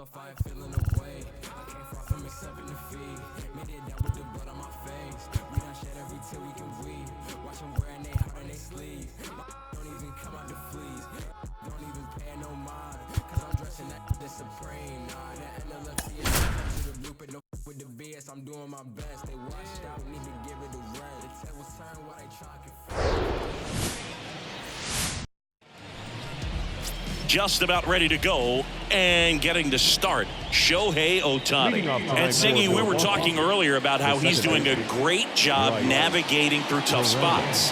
if I ain't feeling the way. I came far from accepting defeat. Made it down with the blood on my face. We done shed every tear we can weep. Watch them wearing they heart and they sleeves. Don't even come out the fleas. Don't even pay no mind. Cause I'm dressing that the supreme. Nah, the NLFC is to the blueprint. No with the BS, I'm doing my best. They washed out, need to give it a rest. The tables turn while they try to just about ready to go and getting to start, Shohei Ohtani. And Singy, we were talking earlier about how he's doing a great job navigating through tough spots.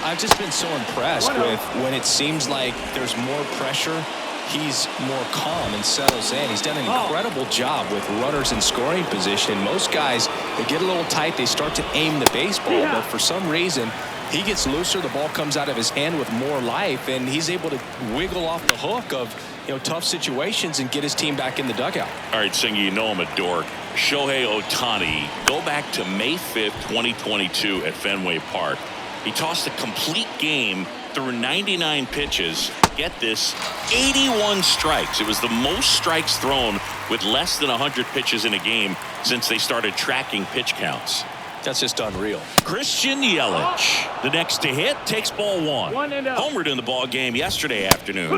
I've just been so impressed with when it seems like there's more pressure, he's more calm and settles in. He's done an incredible job with runners in scoring position. Most guys, they get a little tight, they start to aim the baseball, but for some reason, he gets looser, the ball comes out of his hand with more life, and he's able to wiggle off the hook of tough situations and get his team back in the dugout. All right, Singy, you know I'm a dork. Shohei Ohtani, go back to May 5th, 2022 at Fenway Park. He tossed a complete game through 99 pitches. Get this, 81 strikes. It was the most strikes thrown with less than 100 pitches in a game since they started tracking pitch counts. That's just unreal. Christian Yelich, the next to hit, takes ball one. Homered in the ball game yesterday afternoon.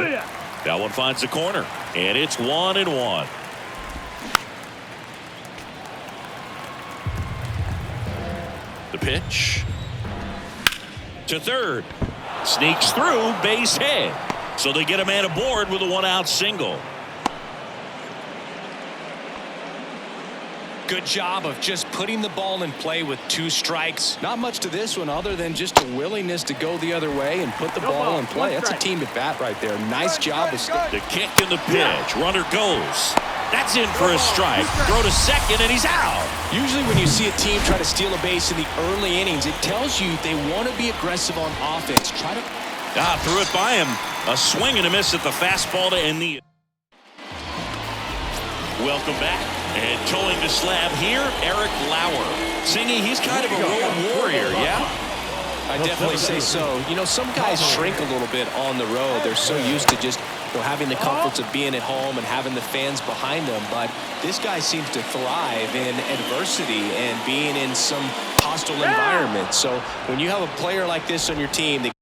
That one finds the corner, and it's 1-1. The pitch to third, sneaks through, base hit. So they get a man aboard with a one-out single. Good job of just putting the ball in play with 2 strikes. Not much to this one other than just a willingness to go the other way and put the ball in play. That's a team at bat right there. Nice job. The kick and the pitch. Runner goes. That's in for a strike. Throw to second and he's out. Usually when you see a team try to steal a base in the early innings, it tells you they want to be aggressive on offense. Threw it by him. A swing and a miss at the fastball to end the. Welcome back. And towing the slab here, Eric Lauer. Singy, he's kind of a road warrior, yeah? I definitely say so. Some guys shrink a little bit on the road. They're so used to just having the comforts of being at home and having the fans behind them. But this guy seems to thrive in adversity and being in some hostile environment. So when you have a player like this on your team that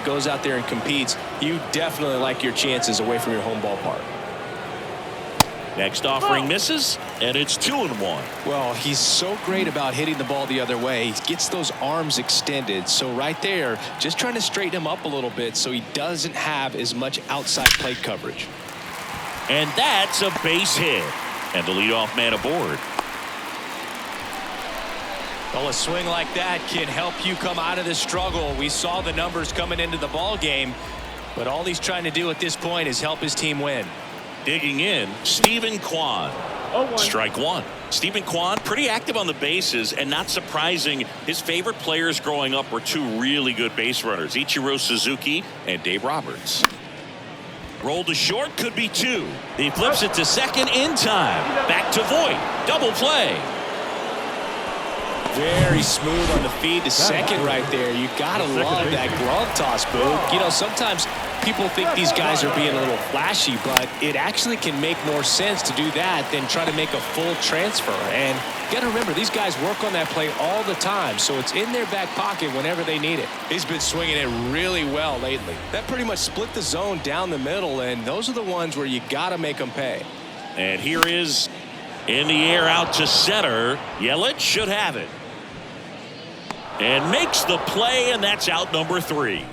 goes out there and competes, you definitely like your chances away from your home ballpark. Next offering misses, and it's 2-1. Well, he's so great about hitting the ball the other way. He gets those arms extended. So right there, just trying to straighten him up a little bit so he doesn't have as much outside plate coverage. And that's a base hit. And the leadoff man aboard. Well, a swing like that can help you come out of the struggle. We saw the numbers coming into the ball game, but all he's trying to do at this point is help his team win. Digging in, Stephen Kwan. Strike one. Stephen Kwan, pretty active on the bases, and not surprising, his favorite players growing up were 2 really good base runners, Ichiro Suzuki and Dave Roberts. Rolled to short, could be 2. He flips it to second in time. Back to Voit. Double play. Very smooth on the feed to second right there. You gotta love that glove toss, Boog. Sometimes people think these guys are being a little flashy, but it actually can make more sense to do that than try to make a full transfer. And you gotta remember, these guys work on that play all the time, so it's in their back pocket whenever they need it. He's been swinging it really well lately. That pretty much split the zone down the middle, and those are the ones where you gotta make them pay. And here is in the air out to center. Yelich should have it. And makes the play, and that's out number 3.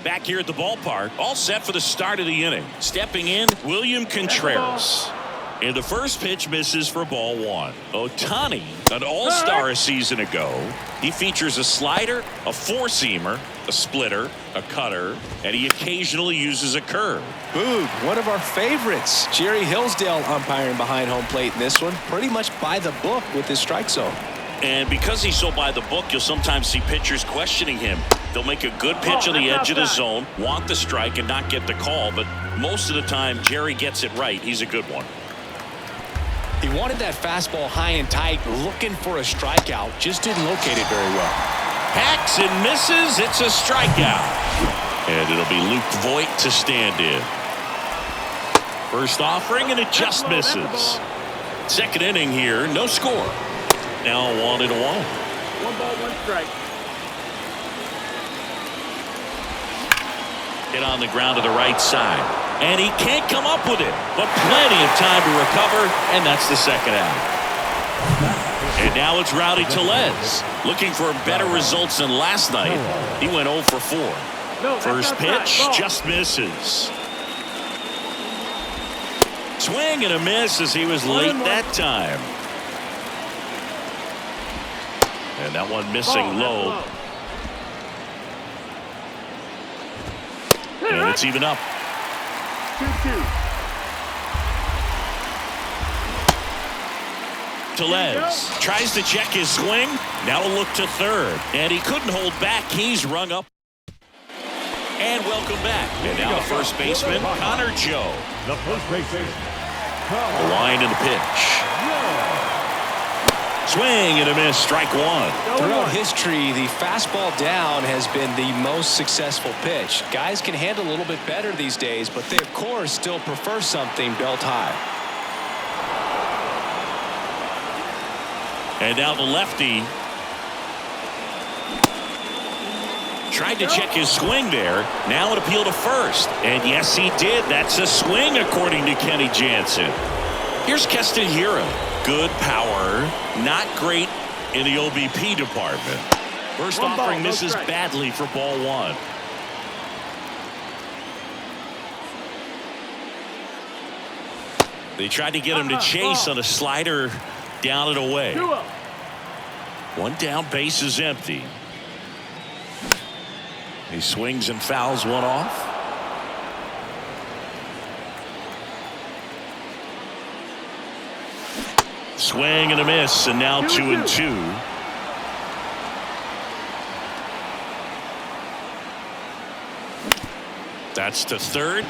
Back here at the ballpark, all set for the start of the inning. Stepping in, William Contreras. And the first pitch misses for ball 1. Ohtani, an all-star a season ago. He features a slider, a four-seamer, a splitter, a cutter, and he occasionally uses a curve. Boog, one of our favorites. Jerry Hillsdale umpiring behind home plate in this one. Pretty much by the book with his strike zone. And because he's so by the book, you'll sometimes see pitchers questioning him. They'll make a good pitch on the edge of the zone, want the strike, and not get the call. But most of the time, Jerry gets it right. He's a good one. He wanted that fastball high and tight, looking for a strikeout. Just didn't locate it very well. Hacks and misses. It's a strikeout. And it'll be Luke Voit to stand in. First offering, and it just misses. Second inning here, no score. Now 1-1. 1 ball, 1 strike. Hit on the ground to the right side. And he can't come up with it, but plenty of time to recover, and that's the second out. And now it's Rowdy Tellez. Looking for better results than last night. He went 0 for 4. First pitch just misses. Swing and a miss as he was late that time. And that one missing low. And it's even up. 2-2. Tellez tries to check his swing. Now a look to third. And he couldn't hold back. He's rung up. And welcome back. And now the first baseman, Connor Joe. The first baseman. The line and the pitch. Swing and a miss, strike one. Throughout history, the fastball down has been the most successful pitch. Guys can handle a little bit better these days, but they, of course, still prefer something belt high. And now the lefty. Tried to check his swing there. Now an appeal to first. And yes, he did. That's a swing, according to Kenny Jansen. Here's Keston Hiura. Good power. Not great in the OBP department. First offering misses badly for ball one. They tried to get him to chase on a slider down and away. 2-0. One down, base is empty. He swings and fouls one off. Swing and a miss, and now 2-2. That's to third.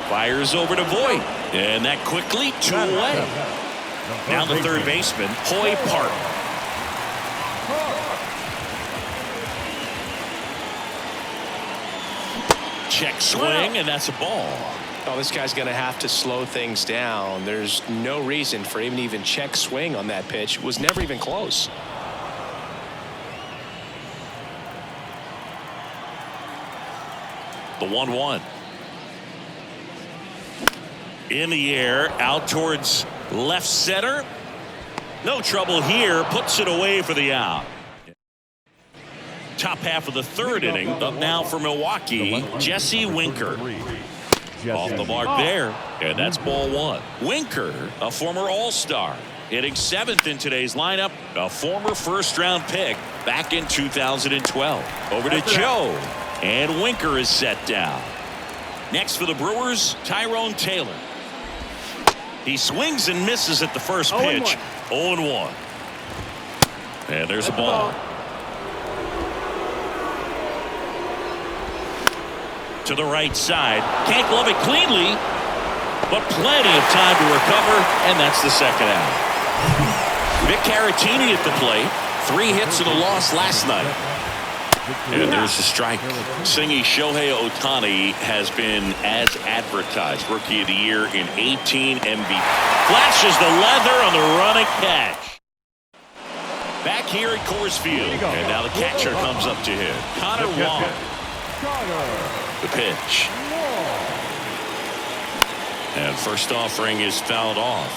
Fires over to Voit, and that quickly 2 away. Now the third baseman, Hoy Park. Check swing, and that's a ball. Oh, this guy's going to have to slow things down. There's no reason for him to even check swing on that pitch. It was never even close. The 1-1. In the air, out towards left center. No trouble here. Puts it away for the out. Top half of the third inning. Up now for Milwaukee, Jesse Winker. Off the mark there. And that's ball one. Winker, a former All-Star, hitting 7th in today's lineup. A former first-round pick back in 2012. Over to Joe. And Winker is set down. Next for the Brewers, Tyrone Taylor. He swings and misses at the first pitch. 0-1. And there's a ball. To the right side. Can't glove it cleanly, but plenty of time to recover, and that's the second out. Vic Caratini at the plate. 3 hits and a loss last night. And there's the strike. Singy Shohei Ohtani has been as advertised. Rookie of the Year in 18 MVP. Flashes the leather on the running catch. Back here at Coors Field. And now the catcher comes up to him. Connor Wong. The pitch. And first offering is fouled off.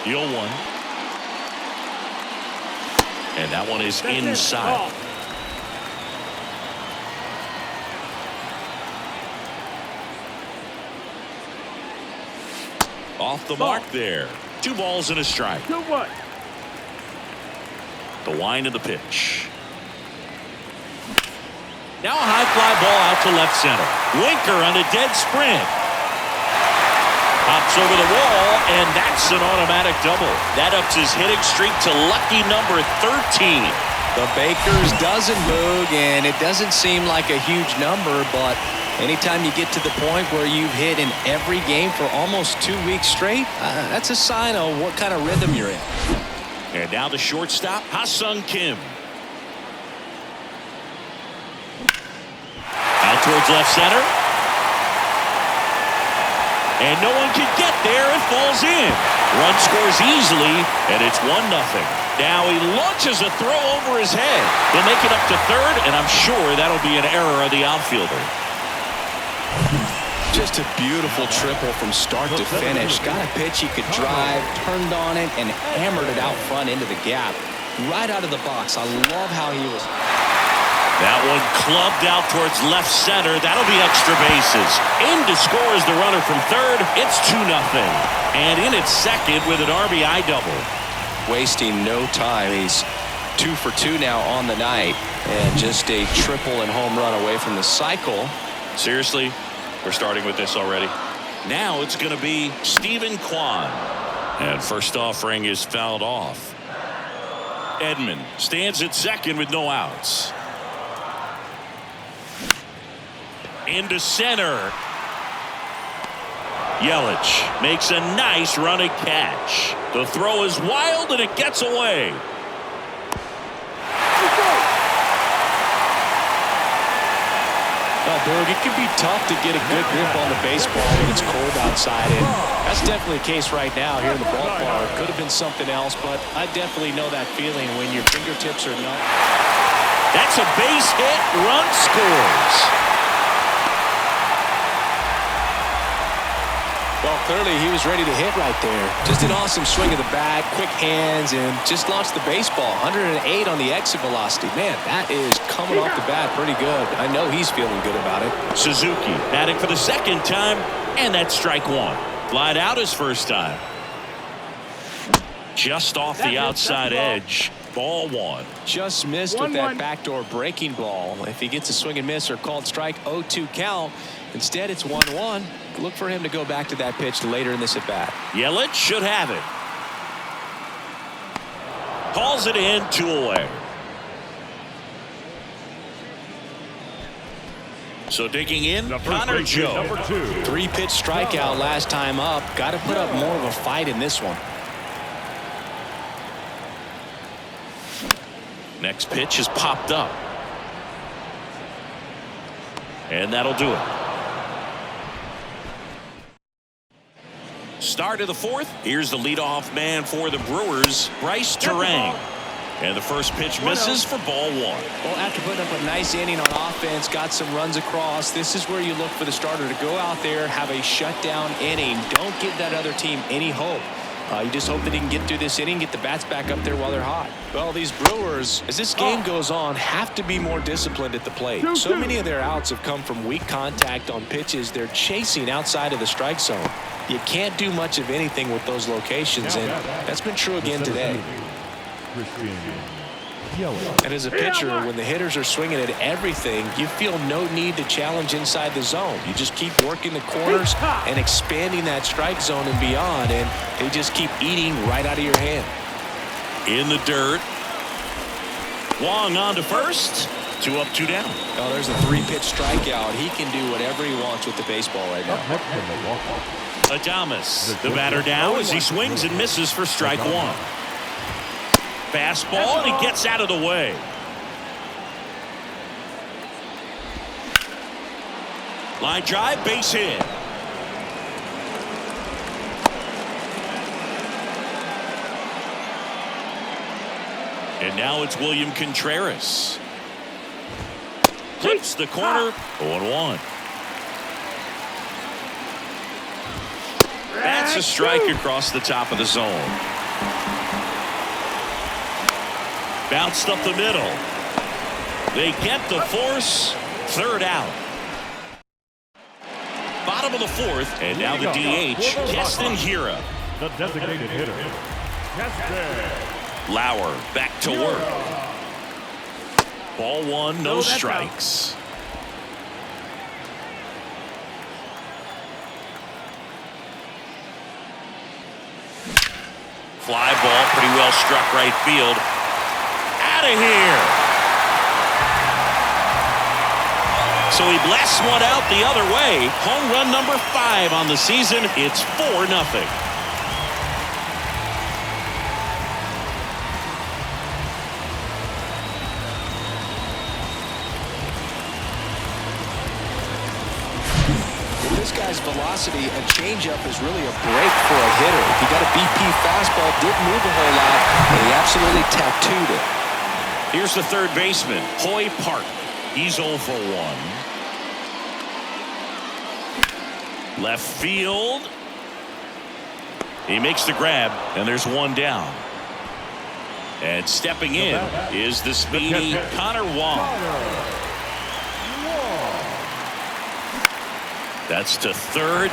The 0-1. And that one is inside. Off the mark there. 2 balls and a strike. 2-1. The wind of the pitch. Now a high fly ball out to left center. Winker on a dead sprint. Hops over the wall, and that's an automatic double. That ups his hitting streak to lucky number 13. The Bakers doesn't move, and it doesn't seem like a huge number, but anytime you get to the point where you've hit in every game for almost 2 weeks straight, that's a sign of what kind of rhythm you're in. And now the shortstop, Ha-Sung Kim. towards left center. And no one can get there. It falls in. Run scores easily, and it's 1-0. Now he launches a throw over his head. He'll make it up to third, and I'm sure that'll be an error of the outfielder. Just a beautiful triple from start to finish. Got a pitch he could drive, turned on it, and hammered it out front into the gap. Right out of the box. I love how he was. That one clubbed out towards left center. That'll be extra bases. In to score is the runner from third. It's 2-0. And in at second with an RBI double. Wasting no time. He's 2 for 2 now on the night. And just a triple and home run away from the cycle. Seriously? We're starting with this already. Now it's going to be Stephen Kwan. And first offering is fouled off. Edman stands at second with no outs. Into center. Yelich makes a nice running catch. The throw is wild and it gets away. Berg, it can be tough to get a good grip on the baseball when it's cold outside, and that's definitely the case right now here in the ballpark. Could have been something else, but I definitely know that feeling when your fingertips are numb. That's a base hit. Run scores. Well, clearly he was ready to hit right there. Just an awesome swing of the bat, quick hands, and just launched the baseball. 108 on the exit velocity. Man, that is coming off the bat pretty good. I know he's feeling good about it. Suzuki batting for the second time, and that's strike one. Flied out his first time. Just off the outside edge. Ball one. Just missed with that backdoor breaking ball. If he gets a swing and miss or called strike, 0-2 count. Instead, it's 1-1. Look for him to go back to that pitch later in this at-bat. Yelich should have it. Calls it in, 2 away. So digging in, Connor Joe. 3-pitch strikeout last time up. Got to put up more of a fight in this one. Next pitch is popped up. And that'll do it. Start of the fourth. Here's the leadoff man for the Brewers, Bryce Terang. And the first pitch misses for ball one. Well, after putting up a nice inning on offense, got some runs across, this is where you look for the starter to go out there, have a shutdown inning. Don't give that other team any hope. You just hope that he can get through this inning, get the bats back up there while they're hot. Well, these Brewers, as this game goes on, have to be more disciplined at the plate. So many of their outs have come from weak contact on pitches they're chasing outside of the strike zone. You can't do much of anything with those locations, and that's been true again today. And as a pitcher, when the hitters are swinging at everything, you feel no need to challenge inside the zone. You just keep working the corners and expanding that strike zone and beyond, and they just keep eating right out of your hand. In the dirt. Wong on to first. 2 up, 2 down. Oh, there's a 3-pitch strikeout. He can do whatever he wants with the baseball right now. Adames, the batter now as he swings and misses for strike one. Fastball, and he gets out of the way. Line drive, base hit. And now it's William Contreras. Clips the corner, 0-1. That's a strike across the top of the zone. Bounced up the middle. They get the force. Third out. Bottom of the fourth, and now the DH, Keston Hiura. The designated hitter, Keston. Lauer back to work. Ball one, no strikes. Fly ball, pretty well struck right field. Out of here. So he blasts one out the other way. Home run number 5 on the season. It's 4-0. guy's velocity, a changeup is really a break for a hitter. He got a BP fastball, didn't move a whole lot, and he absolutely tattooed it. Here's the third baseman, Hoy Park. He's 0 for 1. Left field. He makes the grab, and there's one down. And stepping in is the speedy Connor Wong. That's to third,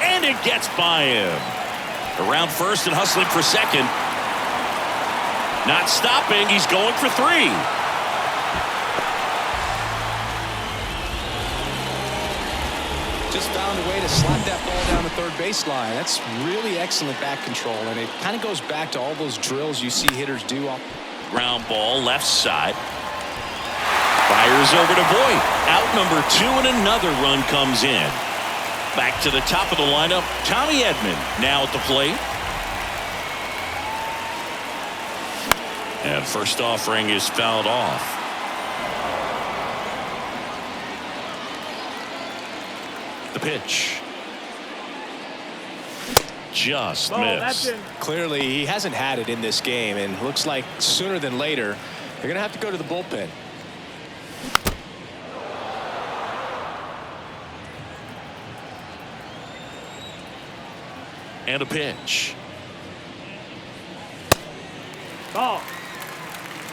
and it gets by him. Around first and hustling for second. Not stopping, he's going for 3. Just found a way to slap that ball down the third baseline. That's really excellent bat control, and it kind of goes back to all those drills you see hitters do. Ground ball left side. Fires over to Voit. Out number 2, and another run comes in. Back to the top of the lineup, Tommy Edman now at the plate. And first offering is fouled off. The pitch. Just missed. Clearly, he hasn't had it in this game, and looks like sooner than later, they're going to have to go to the bullpen. And a pitch. Ball.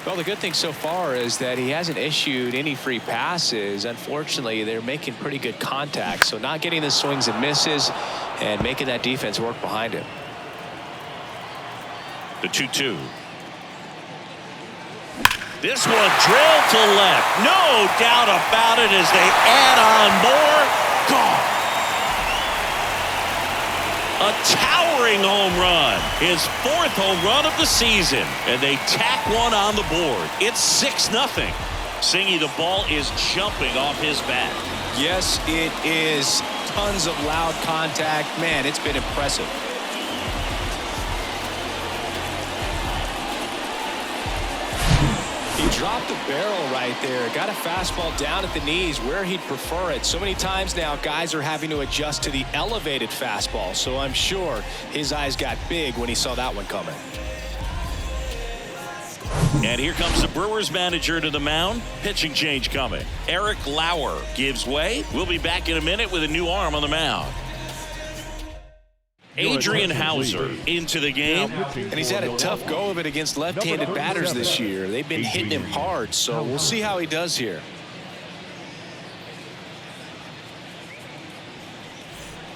Well, the good thing so far is that he hasn't issued any free passes. Unfortunately, they're making pretty good contact, so not getting the swings and misses and making that defense work behind him. The 2-2. This one drilled to left. No doubt about it as they add on more. Gone. A towering home run. His 4th home run of the season. And they tack one on the board. It's 6-0. Singy, the ball is jumping off his bat. Yes, it is. Tons of loud contact. Man, it's been impressive. He dropped the barrel right there. Got a fastball down at the knees where he'd prefer it. So many times now guys are having to adjust to the elevated fastball. So I'm sure his eyes got big when he saw that one coming. And here comes the Brewers manager to the mound. Pitching change coming. Eric Lauer gives way. We'll be back in a minute with a new arm on the mound. Adrian Hauser into the game. And he's had a tough go of it against left-handed batters this year. They've been hitting him hard, so we'll see how he does here.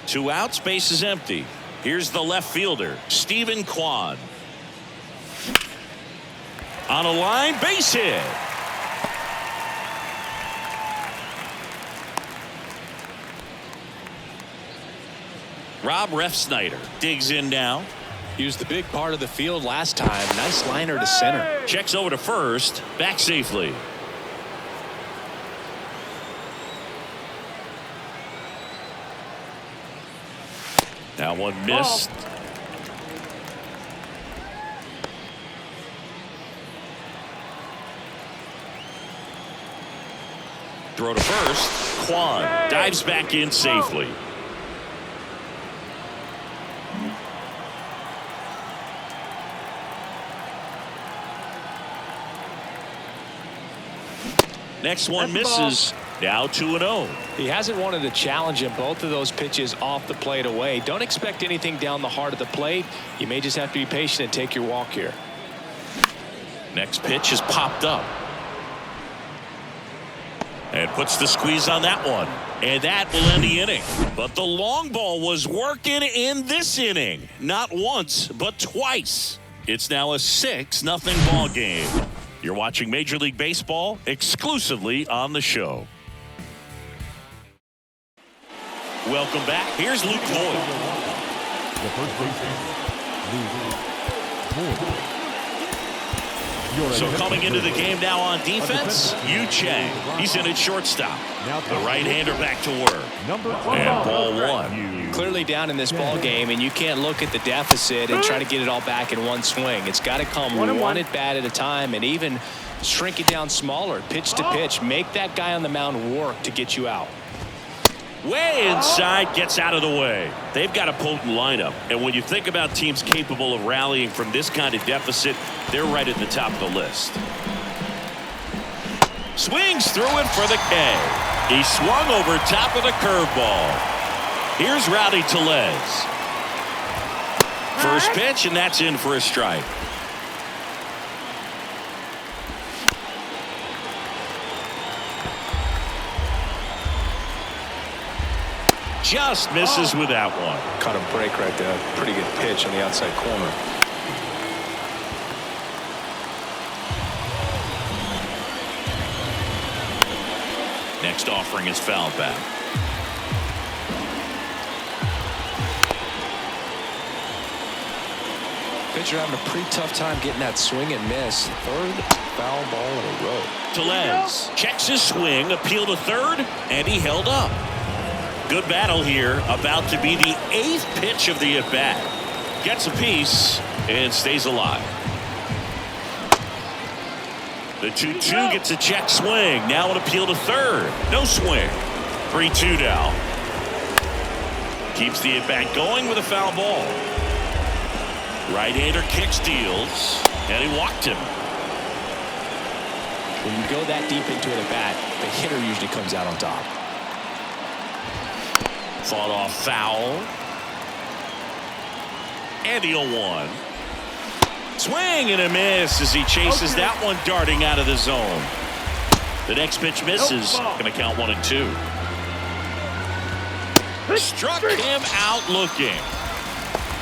2 outs, base is empty. Here's the left fielder, Stephen Kwan. On a line, base hit. Rob Refsnyder digs in now. He was the big part of the field last time. Nice liner to center. Checks over to first, back safely. That one missed. Throw to first. Kwan dives back in safely. Next one misses. Now 2-0. He hasn't wanted to challenge him. Both of those pitches off the plate away. Don't expect anything down the heart of the plate. You may just have to be patient and take your walk here. Next pitch is popped up. And puts the squeeze on that one. And that will end the inning. But the long ball was working in this inning. Not once, but twice. It's now a 6-0 ball game. You're watching Major League Baseball exclusively on the show. Welcome back. Here's Luke Voit. The first baseman, Luke Voit. So coming into the game now on defense, Yu Chang. He's in at shortstop. The right-hander back to work. And ball 1. Clearly down in this ball game, and you can't look at the deficit and try to get it all back in one swing. It's got to come one at bat at a time, and even shrink it down smaller, pitch to pitch. Make that guy on the mound work to get you out. Way inside, gets out of the way. They've got a potent lineup. And when you think about teams capable of rallying from this kind of deficit, they're right at the top of the list. Swings through it for the K. He swung over top of the curveball. Here's Rowdy Tellez. First pitch, and that's in for a strike. Just misses with that one. Caught a break right there. Pretty good pitch on the outside corner. Next offering is foul back. Pitcher having a pretty tough time getting that swing and miss. Third foul ball in a row. Tellez checks his swing, appeal to third, and he held up. Good battle here, about to be the 8th pitch of the at-bat. Gets a piece and stays alive. The 2-2 gets a check swing. Now an appeal to third. No swing. 3-2 now. Keeps the at-bat going with a foul ball. Right-hander kick steals, and he walked him. When you go that deep into an at-bat, the hitter usually comes out on top. Fought off foul. And the 0-1. Swing and a miss as he chases that one darting out of the zone. The next pitch misses. Going to count 1-2. Struck him out looking.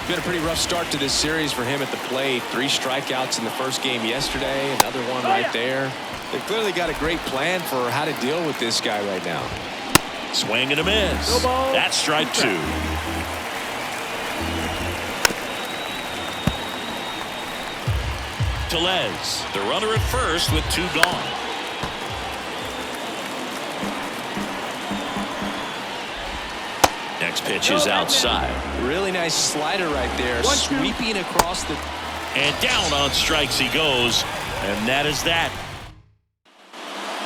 Been a pretty rough start to this series for him at the plate. 3 strikeouts in the first game yesterday. Another one right there. They've clearly got a great plan for how to deal with this guy right now. Swing and a miss. That's strike 2. Tellez, the runner at first with 2 gone. Next pitch is outside. Really nice slider right there. Sweeping across the... And down on strikes he goes. And that is that.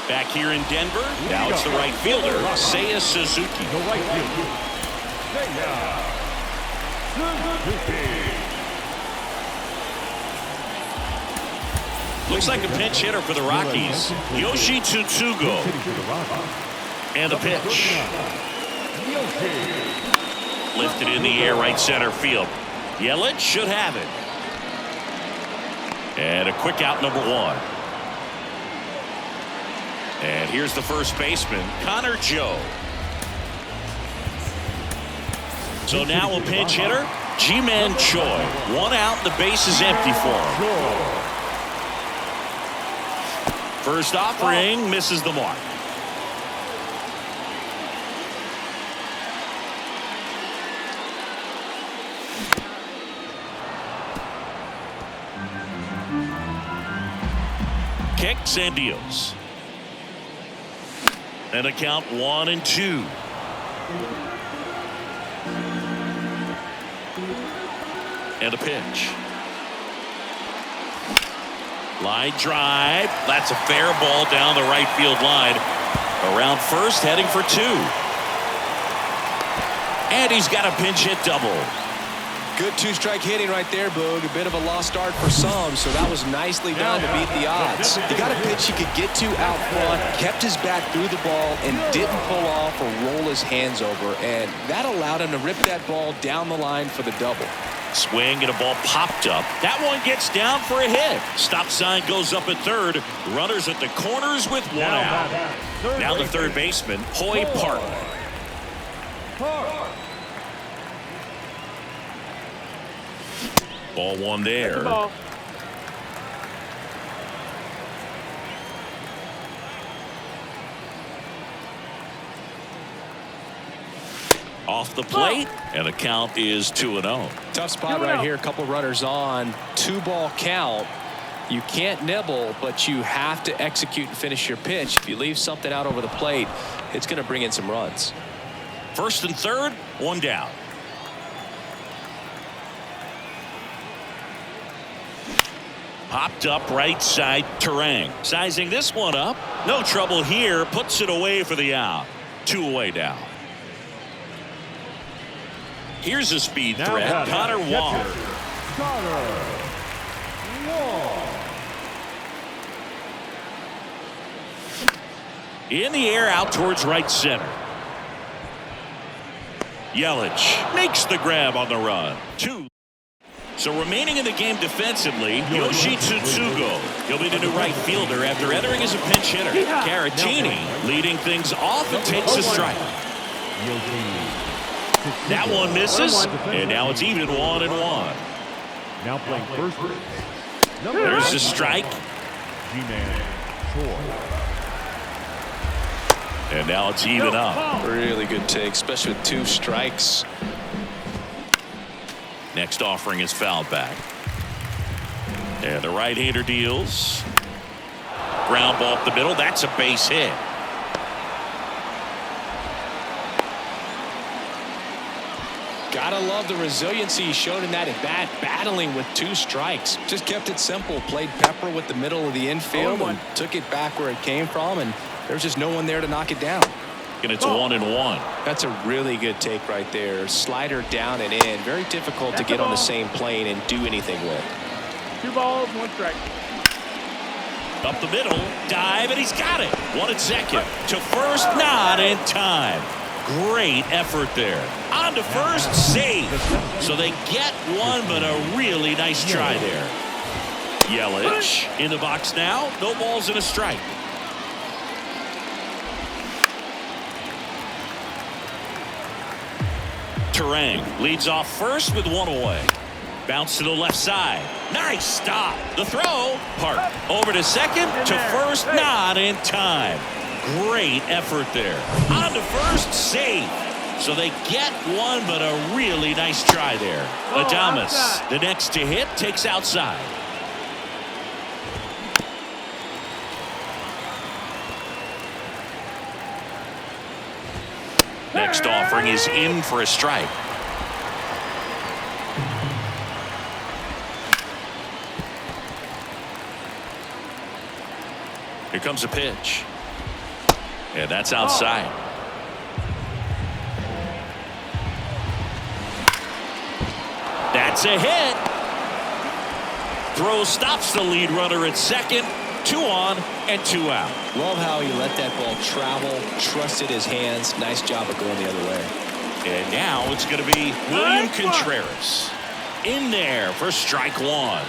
Back here in Denver, now it's the right fielder, Seiya Suzuki. The right fielder, Seiya Suzuki. Looks like a pinch hitter for the Rockies. Yoshi Tsutsugo. And the pitch. Lifted in the air, right center field. Yelich should have it. And a quick out, number 1. And here's the first baseman, Connor Joe. So now a pinch hitter, Ji-Man Choi. 1 out, the base is empty for him. First offering misses the mark. Kicks and deals. And a count 1-2. And a pitch. Line drive. That's a fair ball down the right field line. Around first, heading for 2. And he's got a pinch hit double. Good 2-strike hitting right there, Boog. A bit of a lost start for some, so that was nicely done to beat the odds. He got a pitch he could get to out front, kept his back through the ball, and didn't pull off or roll his hands over, and that allowed him to rip that ball down the line for the double. Swing and a ball popped up. That one gets down for a hit. Stop sign goes up at third. Runners at the corners with 1 out. Now the third baseman, Hoy Park. Ball 1 there. Off the plate, and the count is 2-0. Tough spot right here. A couple runners on. 2-ball count. You can't nibble, but you have to execute and finish your pitch. If you leave something out over the plate, it's going to bring in some runs. First and third, 1 down. Popped up right side, Terang. Sizing this one up. No trouble here. Puts it away for the out. 2 away now. Here's a speed Now threat, batting, Connor Wong. catcher, Connor Wong. In the air out towards right center. Yelich makes the grab on the run. 2. So remaining in the game defensively, Yoshi Tsutsugo. He'll be the new right fielder after entering as a pinch hitter. Caratini leading things off and takes a strike. That one misses, and now it's even 1-1. Now playing first base. There's a strike. G-Man Troy. And now it's even up. Really good take, especially with 2 strikes. Next offering is fouled back. And the right-hander deals. Ground ball up the middle. That's a base hit. Gotta love the resiliency he showed in that at bat, battling with 2 strikes. Just kept it simple, played pepper with the middle of the infield, and took it back where it came from, and there's just no one there to knock it down. And it's 1-1. That's a really good take right there. Slider down and in. Very difficult to get on the same plane and do anything with. 2 balls, 1 strike. Up the middle, dive, and he's got it. 1 at second. To first, not in time. Great effort there. On to first, save. So they get one, but a really nice try there. Yelich in the box now. No balls and a strike. Terang leads off first with 1 away. Bounce to the left side. Nice stop. The throw. Park. Over to second. To first. Not in time. Great effort there. On to first. Save. So they get one, but a really nice try there. Adames, the next to hit, takes outside. Next offering is in for a strike. Here comes a pitch. And that's outside. That's a hit. Throw stops the lead runner at second. 2 on and 2 out. Love how he let that ball travel, trusted his hands. Nice job of going the other way. And now it's going to be William Contreras in there for strike 1.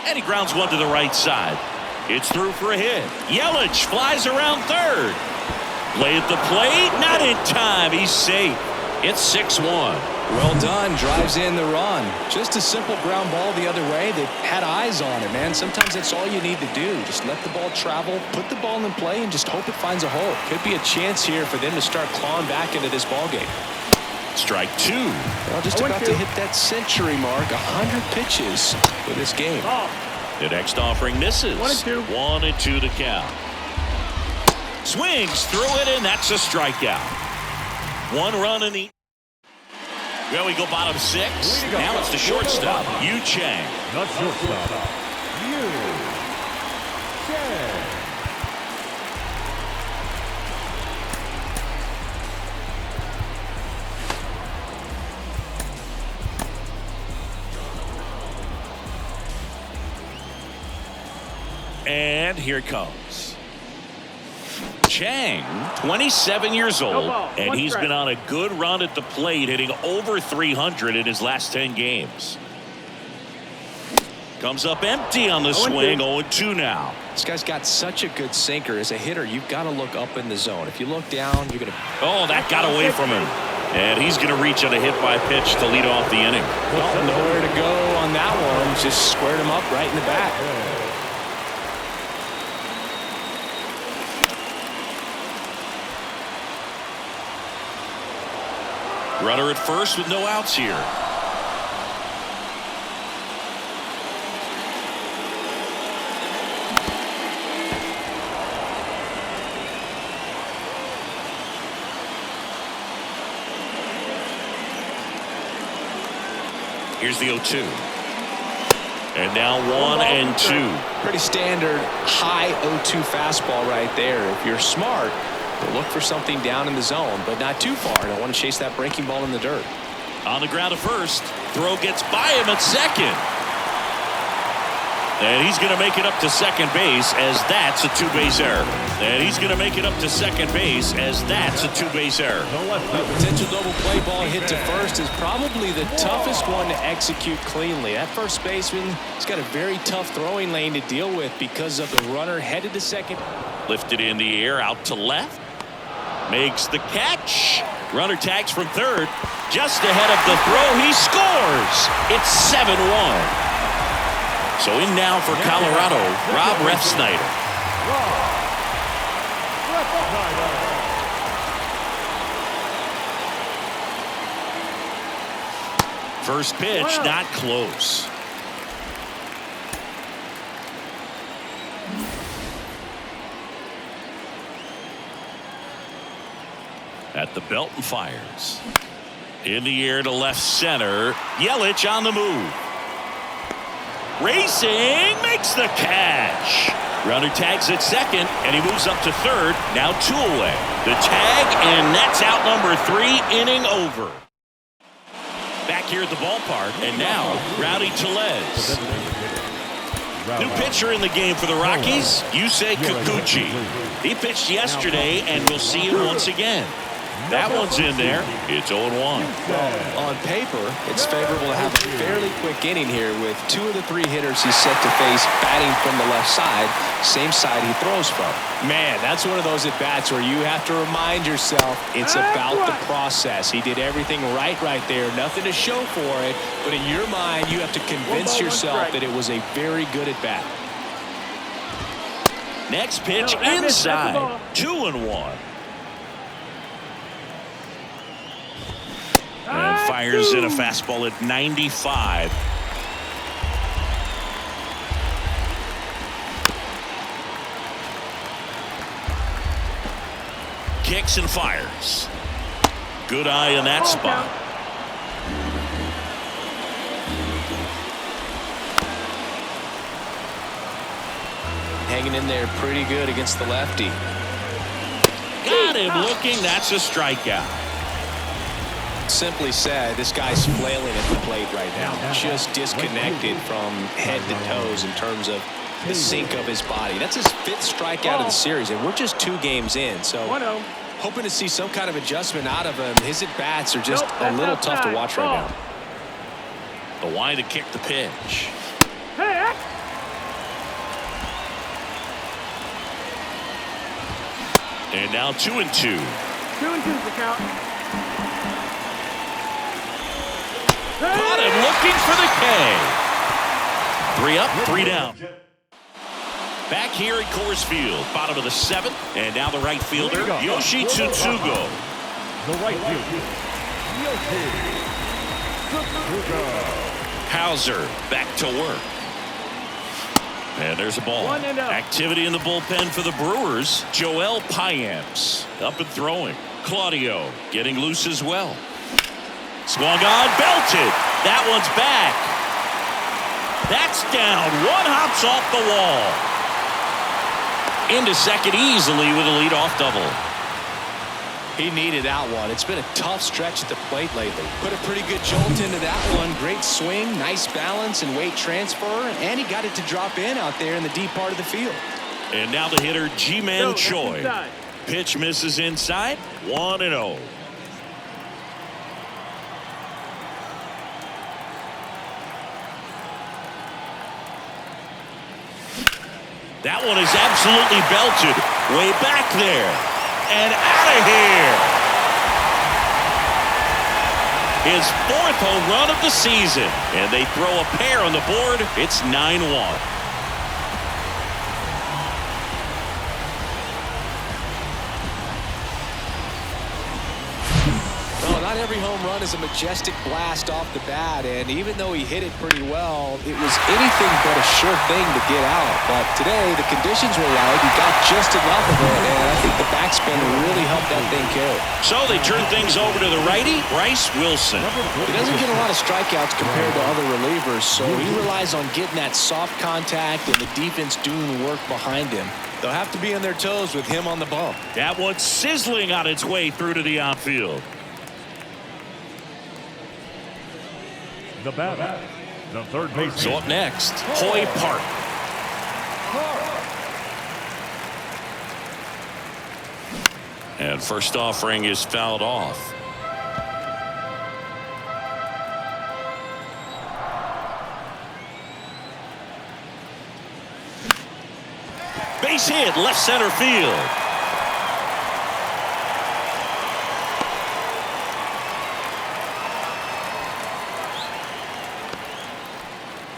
And he grounds one to the right side. It's through for a hit. Yelich flies around third. Play at the plate, not in time. He's safe. It's 6-1. Well done. Drives in the run. Just a simple ground ball the other way. They had eyes on it, man. Sometimes that's all you need to do. Just let the ball travel, put the ball in play, and just hope it finds a hole. Could be a chance here for them to start clawing back into this ball game. Strike 2. Well, just about to hit that century mark. 100 pitches for this game. The next offering misses. 1-2. 1-2 to count. Swings through it, and that's a strikeout. 1 run in the... Well, we go bottom 6. Now it's the shortstop, Yu Chang. Not shortstop. Yu Chang. And here it comes. Chang, 27 years old, and he's been on a good run at the plate, hitting over 300 in his last 10 games. Comes up empty on the swing, 0-2 now. This guy's got such a good sinker. As a hitter, you've got to look up in the zone. If you look down, you're going to... Oh, that got away from him. And he's going to reach on a hit by pitch to lead off the inning. Well, nowhere to go on that one. Just squared him up right in the back. Runner at first with no outs here. Here's the 0-2. And now 1-2. Pretty standard high 0-2 fastball right there. If you're smart, They'll look for something down in the zone, but not too far. Don't want to chase that breaking ball in the dirt. On the ground at first. Throw gets by him at second. And he's going to make it up to second base as that's a two-base error. And he's going to make it up to second base as that's a two-base error. The potential double play ball hit to first is probably the toughest one to execute cleanly. That first baseman has got a very tough throwing lane to deal with because of the runner headed to second. Lifted in the air out to left. Makes the catch. Runner tags from third. Just ahead of the throw. He scores. It's 7-1. So in now for Colorado, Rob Refsnyder. First pitch, not close. At the belt and fires. In the air to left center. Yelich on the move. Racing, makes the catch. Runner tags at second, and he moves up to third. Now 2 away. The tag, and that's out number 3, inning over. Back here at the ballpark, and now Rowdy Tellez. New pitcher in the game for the Rockies, Yusei Kikuchi. He pitched yesterday, and we'll see him once again. That one's in there. It's 0-1. On paper, it's favorable to have a fairly quick inning here with 2 of the 3 hitters he's set to face batting from the left side, same side he throws from. Man, that's one of those at-bats where you have to remind yourself it's about the process. He did everything right there. Nothing to show for it, but in your mind, you have to convince yourself that it was a very good at-bat. Next pitch inside. 2-1. And fires in a fastball at 95. Kicks and fires. Good eye in that spot. Hanging in there pretty good against the lefty. Got him looking. That's a strikeout. Simply said, this guy's flailing at the plate right now. Just disconnected from head to toes in terms of the sink of his body. That's his 5th strikeout of the series, and we're just 2 games in. So hoping to see some kind of adjustment out of him. His at-bats are just a little tough to watch right now. The line to kick the pitch. And now 2-2. 2-2's the count. Got him looking for the K. 3 up, 3 down. Back here at Coors Field, bottom of the 7th, and now the right fielder, Yoshi Tsutsugo. The right fielder, Yoshi Tsutsugo. Hauser back to work. And there's a ball. Activity in the bullpen for the Brewers. Joel Payamps up and throwing. Claudio getting loose as well. Swung on, belted. That one's back. That's down. 1 hops off the wall. Into second easily with a leadoff double. He needed that one. It's been a tough stretch at the plate lately. Put a pretty good jolt into that one. Great swing, nice balance and weight transfer, and he got it to drop in out there in the deep part of the field. And now the hitter, Ji-Man Choi. Pitch misses inside. 1-0. That one is absolutely belted. Way back there. And out of here. His 4th home run of the season. And they throw a pair on the board. It's 9-1. Well, not not every home run is a majestic blast off the bat, and even though he hit it pretty well, it was anything but a sure thing to get out. But today, the conditions were right. He got just enough of it, and I think the backspin really helped that thing carry. So they turn things over to the righty, Bryce Wilson. He doesn't get a lot of strikeouts compared to other relievers, so he relies on getting that soft contact and the defense doing work behind him. They'll have to be on their toes with him on the bump. That one's sizzling on its way through to the outfield. The batter, the third baseman. So up next, Hoy Park. And first offering is fouled off. Base hit, left center field.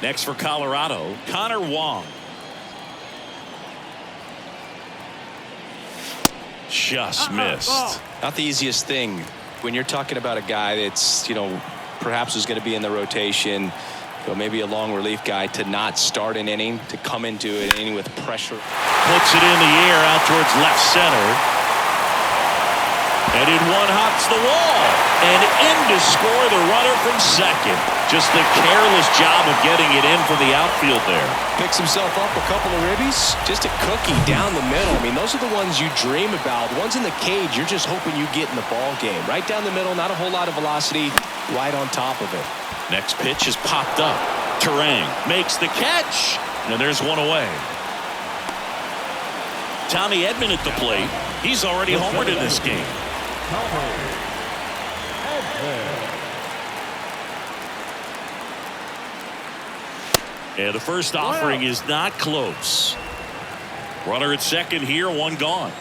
Next for Colorado, Connor Wong. Just missed. Not the easiest thing when you're talking about a guy that's, perhaps is going to be in the rotation, maybe a long relief guy, to not start an inning, to come into an inning with pressure. Puts it in the air out towards left center. And in one hops the wall. And in to score the runner from second. Just a careless job of getting it in from the outfield there. Picks himself up a couple of ribbies. Just a cookie down the middle. I mean, those are the ones you dream about. The ones in the cage, you're just hoping you get in the ball game. Right down the middle, not a whole lot of velocity, right on top of it. Next pitch is popped up. Terang makes the catch. And there's one away. Tommy Edman at the plate. He's already homered in this game. And the first offering is not close. Runner at second here, one gone.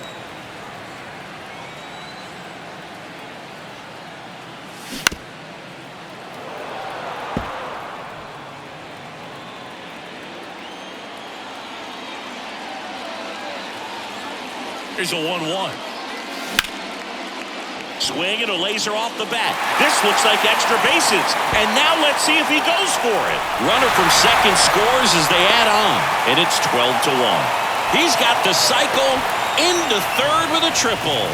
Here's a 1-1. Swing and a laser off the bat. This looks like extra bases. And now let's see if he goes for it. Runner from second scores as they add on. And it's 12-1. He's got the cycle into third with a triple.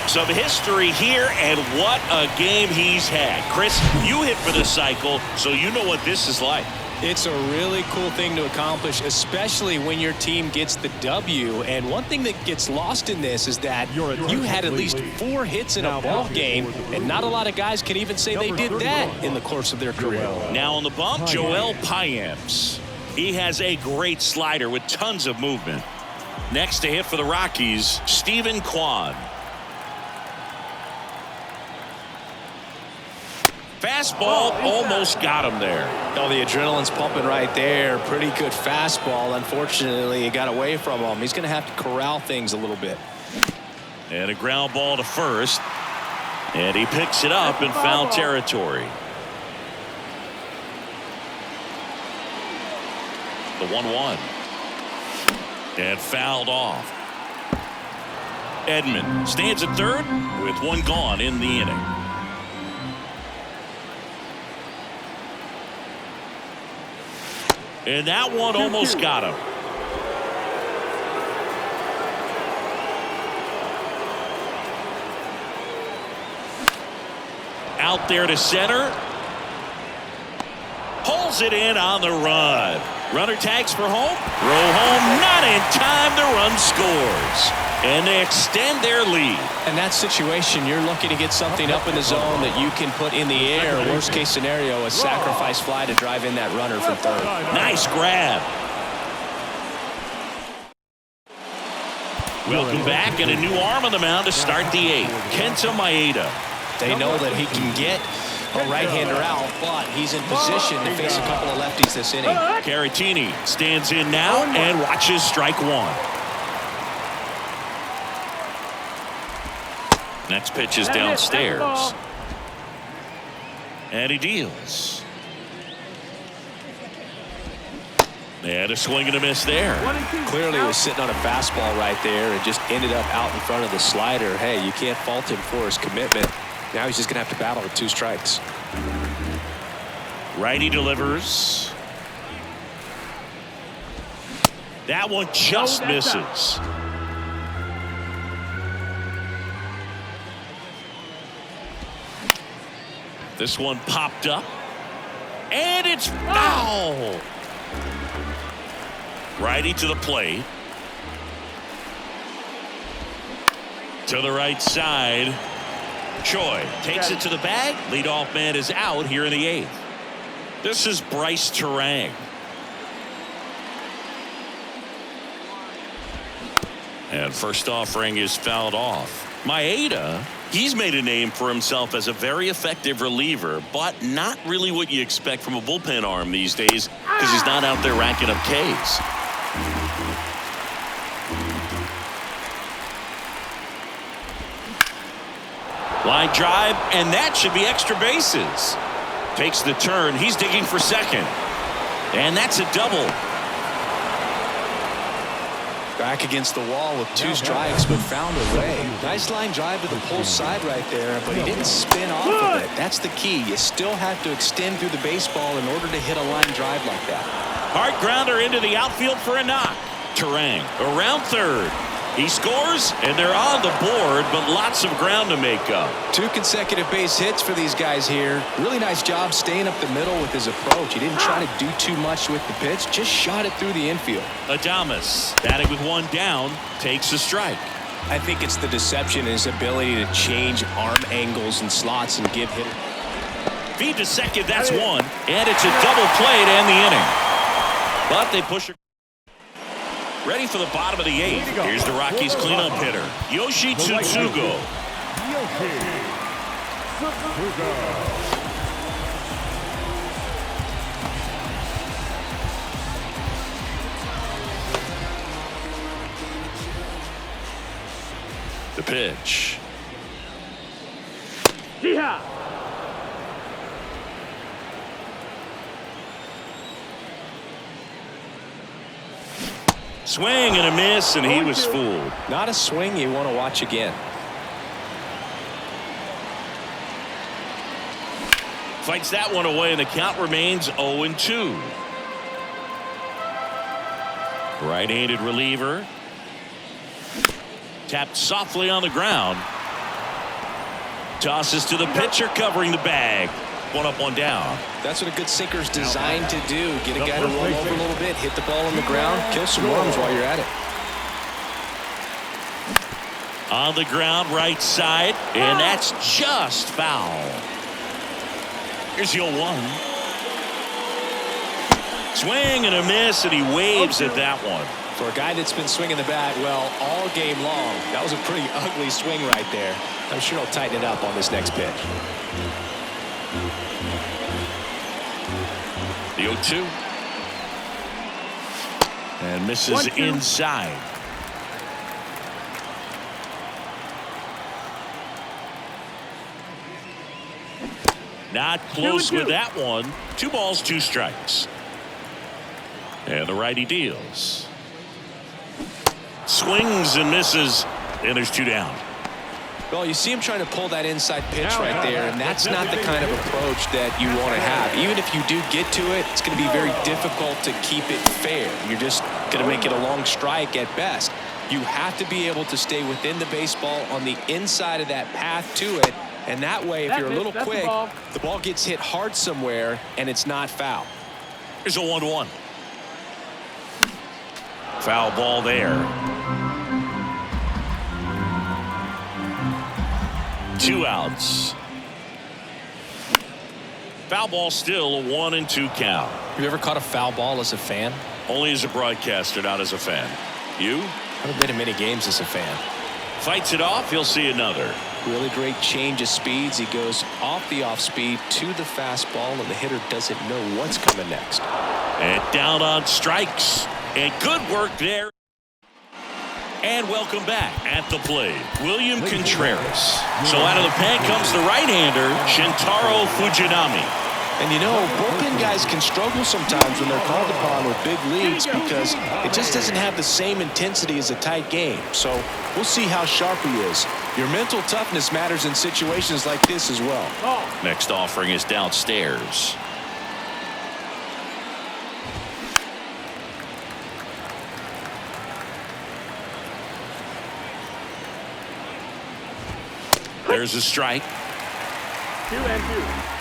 Some history here, and what a game he's had. Chris, you hit for the cycle, so you know what this is like. It's a really cool thing to accomplish, especially when your team gets the W. And one thing that gets lost in this is that you had at least 4 hits in a ball game, and not a lot of guys can even say they did that in the course of their career. Now on the bump, Joel Payamps. He has a great slider with tons of movement. Next to hit for the Rockies, Stephen Kwan. Fastball almost got him there. Oh, the adrenaline's pumping right there. Pretty good fastball. Unfortunately, it got away from him. He's going to have to corral things a little bit. And a ground ball to first. And he picks it up in foul territory. The 1-1. And fouled off. Edman stands at third with one gone in the inning. And that one almost got him. Out there to center. Pulls it in on the run. Runner tags for home. Throw home, not in time. The run scores. And they extend their lead. In that situation, you're looking to get something up in the zone that you can put in the air. Worst case scenario, a sacrifice fly to drive in that runner from third. Nice grab. Welcome back, and a new arm on the mound to start the 8th. Kenta Maeda. They know that he can get a right-hander out, but he's in position to face a couple of lefties this inning. Caratini stands in now and watches strike one. Next pitch is downstairs. And he deals. And a swing and a miss there. Clearly was sitting on a fastball right there and just ended up out in front of the slider. Hey, you can't fault him for his commitment. Now he's just going to have to battle with 2 strikes. Righty delivers. That one just misses. This one popped up. And it's foul. Righty to the plate. To the right side. Choi takes it to the bag. Leadoff man is out here in the 8th. This is Bryce Terang. And first offering is fouled off. Maeda, he's made a name for himself as a very effective reliever, but not really what you expect from a bullpen arm these days because he's not out there racking up Ks. Line drive, and that should be extra bases. Takes the turn. He's digging for second. And that's a double. Back against the wall with 2 strikes, but found a way. Nice line drive to the pull side right there, but he didn't spin off of it. That's the key. You still have to extend through the baseball in order to hit a line drive like that. Hard grounder into the outfield for a knock. Terang around third. He scores, and they're on the board, but lots of ground to make up. 2 consecutive base hits for these guys here. Really nice job staying up the middle with his approach. He didn't try to do too much with the pitch, just shot it through the infield. Adames, batting with 1 down, takes a strike. I think it's the deception, his ability to change arm angles and slots and give hitters. Feed to second, that's 1, and it's a double play to end the inning. But they push it. Ready for the bottom of the 8th. Here's the Rockies cleanup hitter, Yoshi Tsutsugo. The pitch. Yeah. Swing and a miss, and he was fooled. Not a swing you want to watch again. Fights that one away, and the count remains 0-2. Right-handed reliever. Tapped softly on the ground. Tosses to the pitcher, covering the bag. 1 up, 1 down. That's what a good sinker's designed to do. Get a guy to roll over a little bit, hit the ball on the ground, kill some worms while you're at it. On the ground, right side, and that's just foul. Here's the 0-1. Swing and a miss, and he waves at that one. For a guy that's been swinging the bat, well, all game long, that was a pretty ugly swing right there. I'm sure he'll tighten it up on this next pitch. The 0-2. And misses inside. Not close with that one. 2 balls, 2 strikes. And the righty deals. Swings and misses, and there's 2 down. Well, you see him trying to pull that inside pitch right there, and that's not the kind of approach that you want to have. Even if you do get to it, it's going to be very difficult to keep it fair. You're just going to make it a long strike at best. You have to be able to stay within the baseball on the inside of that path to it, and that way, if you're a little quick, the ball gets hit hard somewhere, and it's not foul. Here's a 1-1. Foul ball there. 2 outs. Foul ball still, a 1-2 count. Have you ever caught a foul ball as a fan? Only as a broadcaster, not as a fan. You? I haven't been in many games as a fan. Fights it off, he'll see another. Really great change of speeds. He goes off the off speed to the fastball, and the hitter doesn't know what's coming next. And down on strikes. And good work there. And welcome back at the plate, William Contreras. So out of the pen comes the right-hander, Shintaro Fujinami. And you know, bullpen guys can struggle sometimes when they're called upon with big leads because it just doesn't have the same intensity as a tight game. So we'll see how sharp he is. Your mental toughness matters in situations like this as well. Next offering is downstairs. There's a strike. 2-2.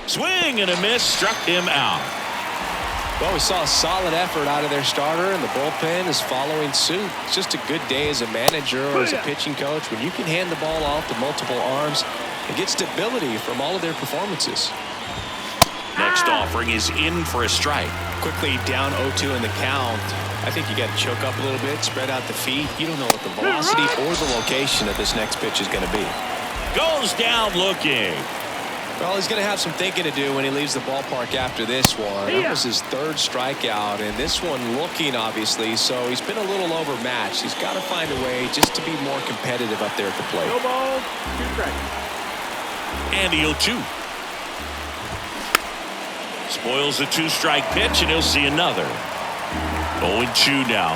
Swing and a miss, struck him out. Well, we saw a solid effort out of their starter, and the bullpen is following suit. It's just a good day as a manager or as a pitching coach when you can hand the ball off to multiple arms and get stability from all of their performances. Next offering is in for a strike. Quickly down 0-2 in the count. I think you got to choke up a little bit, spread out the feet. You don't know what the velocity or the location of this next pitch is going to be. Goes down looking. Well, he's going to have some thinking to do when he leaves the ballpark after this one. That was his third strikeout, and this one looking, obviously, so he's been a little overmatched. He's got to find a way just to be more competitive up there at the plate. No ball, 2 strikes. And the 0-2. Spoils the 2-strike pitch, and he'll see another. 0-2 now.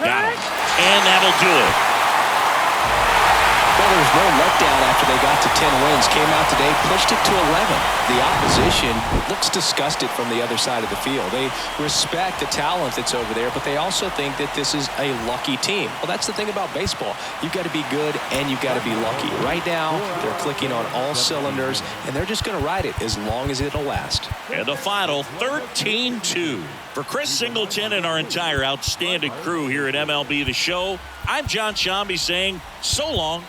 Got him. And that'll do it. Well, there was no letdown after they got to 10 wins. Came out today, pushed it to 11. The opposition looks disgusted from the other side of the field. They respect the talent that's over there, but they also think that this is a lucky team. Well, that's the thing about baseball. You've got to be good and you've got to be lucky. Right now, they're clicking on all cylinders, and they're just going to ride it as long as it'll last. And the final 13-2. For Chris Singleton and our entire outstanding crew here at MLB The Show, I'm John Shambi saying so long